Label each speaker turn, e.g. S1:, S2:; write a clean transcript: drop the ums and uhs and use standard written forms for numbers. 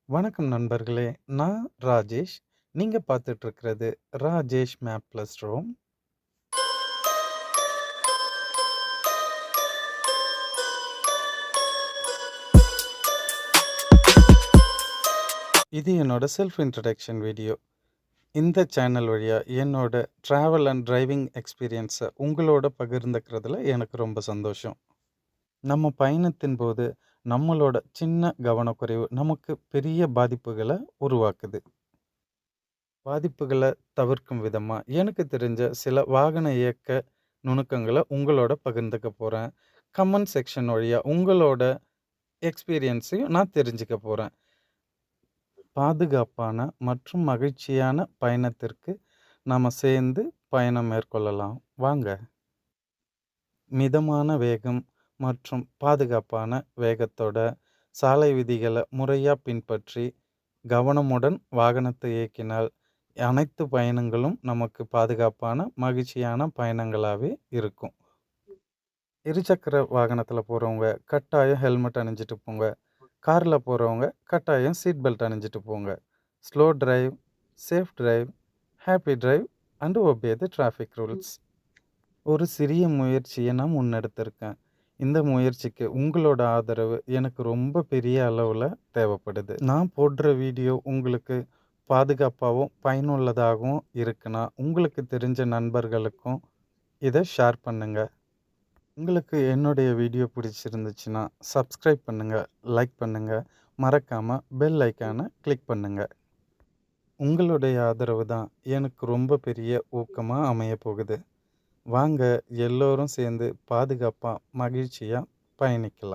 S1: வணக்கம் நண்பர்களே! நான் ராஜேஷ். நீங்க பார்த்துட்டு இருக்கிறது ராஜேஷ் மேப் ப்ளஸ் ரோம். இது என்னோட செல்ஃப் இன்ட்ரோடக்ஷன் வீடியோ. இந்த சேனல் வழியா என்னோட டிராவல் அண்ட் டிரைவிங் எக்ஸ்பீரியன்ஸை உங்களோட பகிர்ந்துக்கிறதுல எனக்கு ரொம்ப சந்தோஷம். நம்ம பயணத்தின் போது நம்மளோட சின்ன கவனக்குறைவு நமக்கு பெரிய பாதிப்புகளை உருவாக்குது. பாதிப்புகளை தவிர்க்கும் விதமா எனக்கு தெரிஞ்ச சில வாகன இயக்க நுணுக்கங்களை உங்களோட பகிர்ந்துக்க போகிறேன். கமெண்ட் செக்ஷன் வழியா உங்களோட எக்ஸ்பீரியன்ஸையும் நான் தெரிஞ்சுக்க போகிறேன். பாதுகாப்பான மற்றும் மகிழ்ச்சியான பயணத்திற்கு நாம் சேர்ந்து பயணம் மேற்கொள்ளலாம் வாங்க. மிதமான வேகம் மற்றும் பாதுகாப்பான வேகத்தோட சாலை விதிகளை முறையாக பின்பற்றி கவனமுடன் வாகனத்தை இயக்கினால் அனைத்து பயணங்களும் நமக்கு பாதுகாப்பான மகிழ்ச்சியான பயணங்களாகவே இருக்கும். இருசக்கர வாகனத்தில் போகிறவங்க கட்டாயம் ஹெல்மெட் அணிஞ்சிட்டு போங்க. காரில் போகிறவங்க கட்டாயம் சீட் பெல்ட் அணிஞ்சிட்டு போங்க. Slow drive, safe drive, happy drive and obey the traffic rules. ஒரு சிறிய முயற்சியை நான் முன்னெடுத்திருக்கேன். இந்த முயற்சிக்கு உங்களோட ஆதரவு எனக்கு ரொம்ப பெரிய அளவில் தேவைப்படுது. நான் போடுற வீடியோ உங்களுக்கு பாதுகாப்பாகவும் பயனுள்ளதாகவும் இருக்குன்னா உங்களுக்கு தெரிஞ்ச நண்பர்களுக்கும் இதை ஷேர் பண்ணுங்கள். உங்களுக்கு என்னுடைய வீடியோ பிடிச்சிருந்துச்சுன்னா சப்ஸ்கிரைப் பண்ணுங்கள், லைக் பண்ணுங்கள், மறக்காமல் பெல் ஐக்கானை கிளிக் பண்ணுங்கள். உங்களுடைய ஆதரவு தான் எனக்கு ரொம்ப பெரிய ஊக்கமாக அமைய போகுது. வாங்க எல்லோரும் சேர்ந்து பாதுகாப்பாக மகிழ்ச்சியாக பயணிக்கலாம்.